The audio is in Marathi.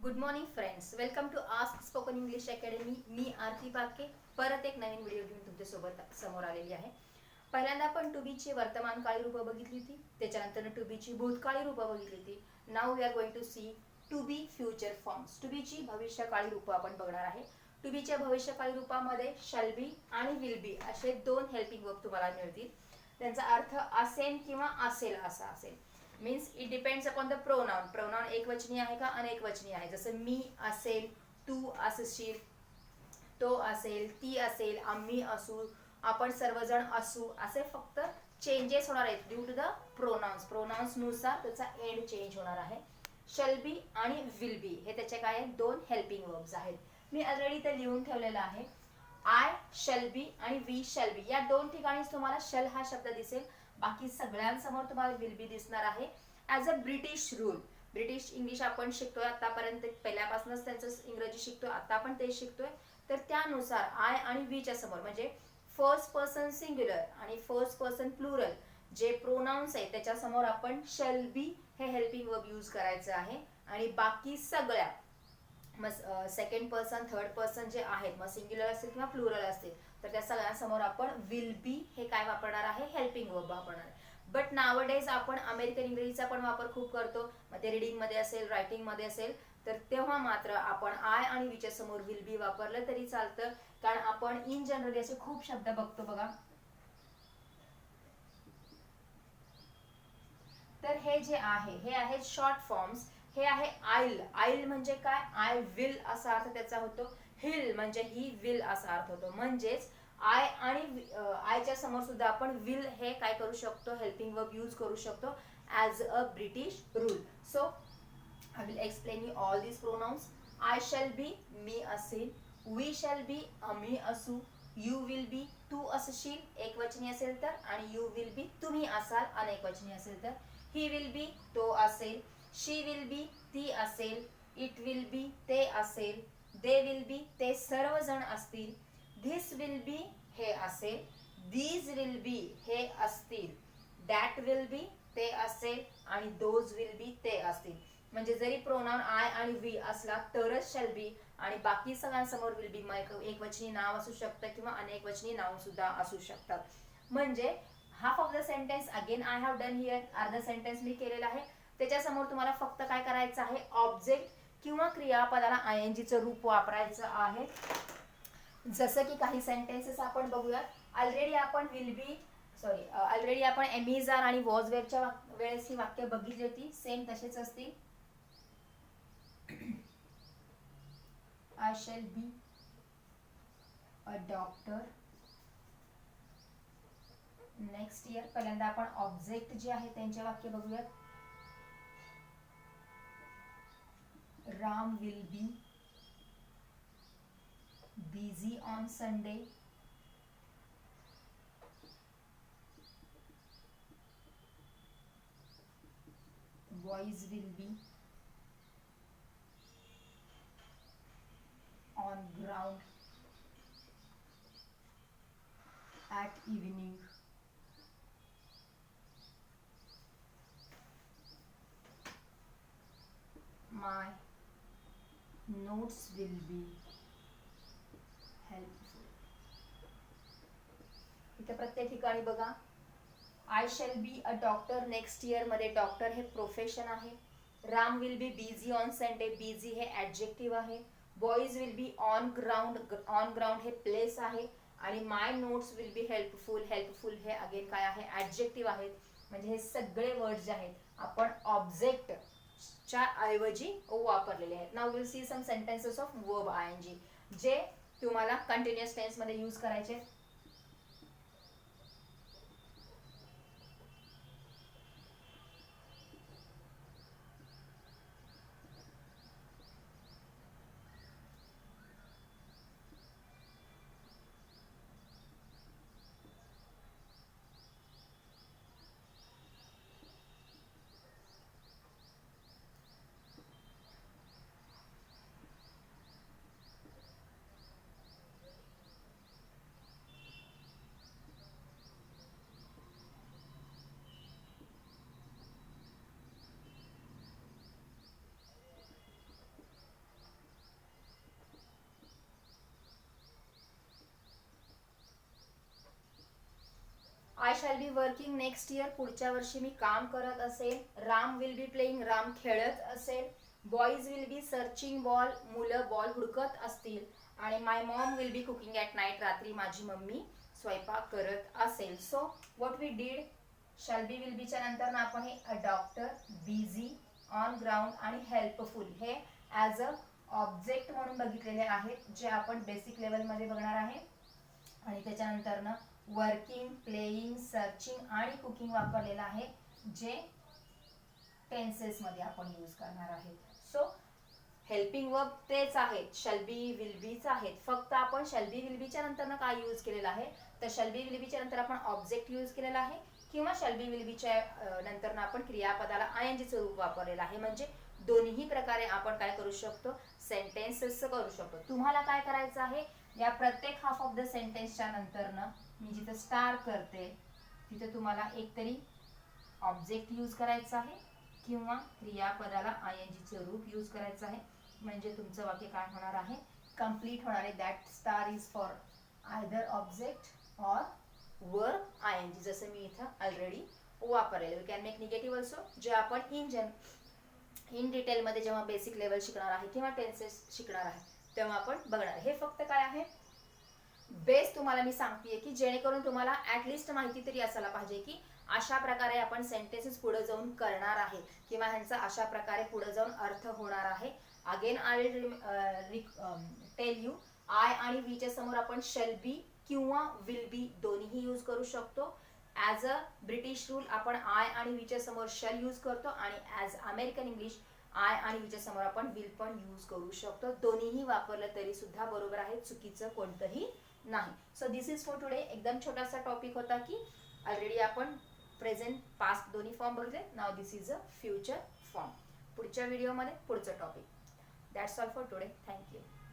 Good morning friends, welcome to ask spoken English academy. मी आरती पाके परत एक नवीन व्हिडिओ घेऊन तुमच्यासोबत समोर आलेली आहे. पहिल्यांदा आपण टू बीची वर्तमानकाळी रूपं बघितली होती, त्याच्यानंतर टू बीची भूतकाळी रूपं बघितली होती. Now we are going to see to be future forms. To बीची भविष्यकाळी रूपं आपण बघणार आहे. टू बीच्या भविष्यकाळी रूपामध्ये शॅल बी आणि विल बी असे दोन हेल्पिंग वर्ब तुम्हाला मिळतील. त्यांचा अर्थ असेल किंवा असेल असा असेल. Means it depends upon the pronoun. Pronoun एकवचनी आहे का अनेक वचनी आहे. जसं मी असेल, तू असशील, तो असेल, ती असेल, आम्ही असू, आपण सर्वजण असू, असे फक्त चेंजेस होणार आहेत ड्यू टू द प्रोनाउन्स. प्रोनाउन्सनुसार त्याचा एंड चेंज होणार आहे. शल बी आणि विल बी हे त्याचे काय आहेत, दोन हेल्पिंग वर्ब्स आहेत. मी ऑलरेडी ते लिहून ठेवलेलं आहे. आय शल बी आणि वी शल बी या दोन ठिकाणीच तुम्हाला शल हा शब्द दिसेल. बाकी सगळ्यांसमोर तुम्हाला विल बी दिसणार आहे. As a British rule. British English आपण शिकतोय आतापर्यंत, पहिल्यापासूनच त्यांचं इंग्रजी शिकतोय, आता पण ते शिकतोय. तर त्यानुसार आय आणि वीच्या समोर म्हणजे फर्स्ट पर्सन सिंग्युलर आणि फर्स्ट पर्सन प्लुरल जे प्रोनाउन्स आहे त्याच्यासमोर आपण शल बी हे हेल्पिंग वर्ब यूज करायचं आहे. आणि बाकी सगळ्या मग सेकंड पर्सन थर्ड पर्सन जे आहेत, मग सिंग्युलर असतील किंवा प्लुरल असतील, तर त्या सगळ्यांसमोर आपण विल बी हे काय वापरणार आहे, हेल्पिंग वर्ब वापरणार आहे. बट नावडेज आपण अमेरिकन इंग्रजीचा पण वापर खूप करतो. मग ते रिडिंग मध्ये असेल, रायटिंग मध्ये असेल, तर तेव्हा मात्र आपण आय आणि वीच्या समोर विल बी वापरलं तरी चालतं. कारण आपण इन जनरली असे खूप शब्द बघतो बघा. तर हे जे आहे हे आहेत शॉर्ट फॉर्म्स. हे आहे आईल. आईल म्हणजे काय, आय विल असा अर्थ त्याचा होतो. हिल म्हणजे ही विल असा अर्थ होतो. म्हणजेच आय आणि आयच्या समोर सुद्धा आपण विल हे काय करू शकतो, हेल्पिंग वर्ब यूज करू शकतो as a British rule. So I will explain you all these pronouns. I shall be मी असेल, वी शॅल बी आम्ही असू, यू विल बी तू असशील एकवचनी असेल तर, आणि यू विल बी तुम्ही असाल अनेकवचनी असेल तर. ही विल बी तो असेल, शी विल बी ती असेल, इट विल बी ते असेल, दे विल बी ते सर्वजण असतील, धिस विल बी हे असेल, दीज विल बी हे असतील, दॅट विल बी ते असेल, आणि दोज विल बी ते असतील. म्हणजे जरी प्रोनाउन आय आणि वी असला तरच शॅल बी, आणि बाकी सगळ्यांसमोर विल बी एकवचनी नाव असू शकतं किंवा अनेकवचनी नाव सुद्धा असू शकतात. म्हणजे half of the sentence again I have done here. अर्धा सेंटेन्स मी केलेला आहे. त्याच्यासमोर तुम्हाला फक्त काय करायचं आहे, ऑब्जेक्ट किंवा क्रियापदाला आयएनजीचं रूप वापरायचं आहे. जसं की काही सेंटेन्सेस आपण बघूयात. ऑलरेडी आपण विल बी ऑलरेडी आपण एमिज आर आणि वॉज वेअरच्या वेळेस ही वाक्य बघितली होती. सेम तसेच असतील. I shall be a doctor next year. पहिल्यांदा आपण ऑब्जेक्ट जे आहे त्यांचे वाक्य बघूयात. Ram will be busy on Sunday. Boys will be on ground at evening. My notes will be helpful. इथे प्रत्येक ठिकाणी बघा, I shall be a doctor next year मध्ये डॉक्टर हे प्रोफेशन आहे. Ram will be busy on Sunday, busy हे ऍडजेक्टिव्ह आहे. Boys will be on ground, on ground हे प्लेस आहे. आणि my notes will be helpful, helpful हे अगेन काय आहे, ऍडजेक्टिव्ह आहेत. म्हणजे हे सगळे वर्ड जे आहेत आपण ऑब्जेक्ट च्या ऐवजी वापरलेले आहेत. Now will see some sentences of verb ING जे तुम्हाला कंटिन्युअस टेन्स मध्ये यूज करायचे. I shall be working next year, पुढच्या वर्षी मी काम करत असेल. Ram will be playing, Ram खेळत असेल. Boys will be searching ball, मुलं बॉल हुडकत असतील. आणि my mom will be cooking at night, रात्री माझी मम्मी स्वयंपाक करत असेल. So what we did, shall be will बीच्या नंतर ना आपण हे a doctor, busy, on ground आणि हेल्पफुल हे ॲज अ ऑब्जेक्ट म्हणून बघितलेले आहेत, जे आपण बेसिक लेवलमध्ये बघणार आहे. आणि त्याच्यानंतर ना वर्किंग, प्लेइंग, सर्चिंग आणि कुकिंग वापरलेलं आहे, जे टेन्सेसमध्ये आपण यूज करणार आहे. सो हेल्पिंग वर्ब तेच आहेत, शॅल बी, विल बीच आहेत. फक्त आपण शॅल बी, विल बीच्या नंतर काय यूज केलेलं आहे, तर शॅल बी, विल बीच्या नंतर आपण ऑब्जेक्ट यूज केलेला आहे, किंवा शॅल बी, विल बीच्या नंतर आपण क्रियापदाला आयएनजीचं रूप वापरलेलं आहे. म्हणजे दोन्ही प्रकारे आपण काय करू शकतो, सेंटेन्सेस करू शकतो. तुम्हाला काय करायचं आहे, या प्रत्येक हाफ ऑफ द सेंटेन्सच्या नंतर मी जिथे स्टार करते तिथे तुम्हाला एकतरी ऑब्जेक्ट यूज करायचं आहे किंवा क्रियापदाला आयएनजीचं रूप यूज करायचं आहे. म्हणजे तुमचं वाक्य काय होणार आहे, कंप्लीट होणार आहे. That star is for either object or verb ING, जसं मी इथं ऑलरेडी वापरलेलं. We can make negative also, जे आपण इन डिटेलमध्ये जेव्हा बेसिक लेवल शिकणार आहे किंवा टेन्सेस शिकणार आहे तेव्हा आपण बघणार. हे फक्त काय आहे, बेस तुम्हाला मी सांगतेय की जेणेकरून तुम्हाला ॲटलिस्ट माहिती तरी असायला पाहिजे की अशा प्रकारे आपण सेंटेन्सेस पुढे जाऊन करणार आहे किंवा ह्यांचा अशा प्रकारे पुढे जाऊन अर्थ होणार आहे. Again I will tell you, I आणि वीच्या समोर आपण शॅल बी किंवा विल बी दोन्ही यूज करू शकतो. ॲज अ ब्रिटिश रूल आपण आय आणि वीच्या समोर शॅल यूज करतो, आणि ॲज अमेरिकन इंग्लिश आय आणि वीच्या समोर आपण विल पण यूज करू शकतो. दोन्हीही वापरलं तरी सुद्धा बरोबर आहे, चुकीचं कोणतंही नाही. So this is for today. एकदम छोटासा टॉपिक होता की ऑलरेडी आपण प्रेझेंट, पास्ट दोन्ही फॉर्म बघितले. Now this is a future form. पुढच्या व्हिडिओमध्ये पुढचं topic. That's all for today. Thank you.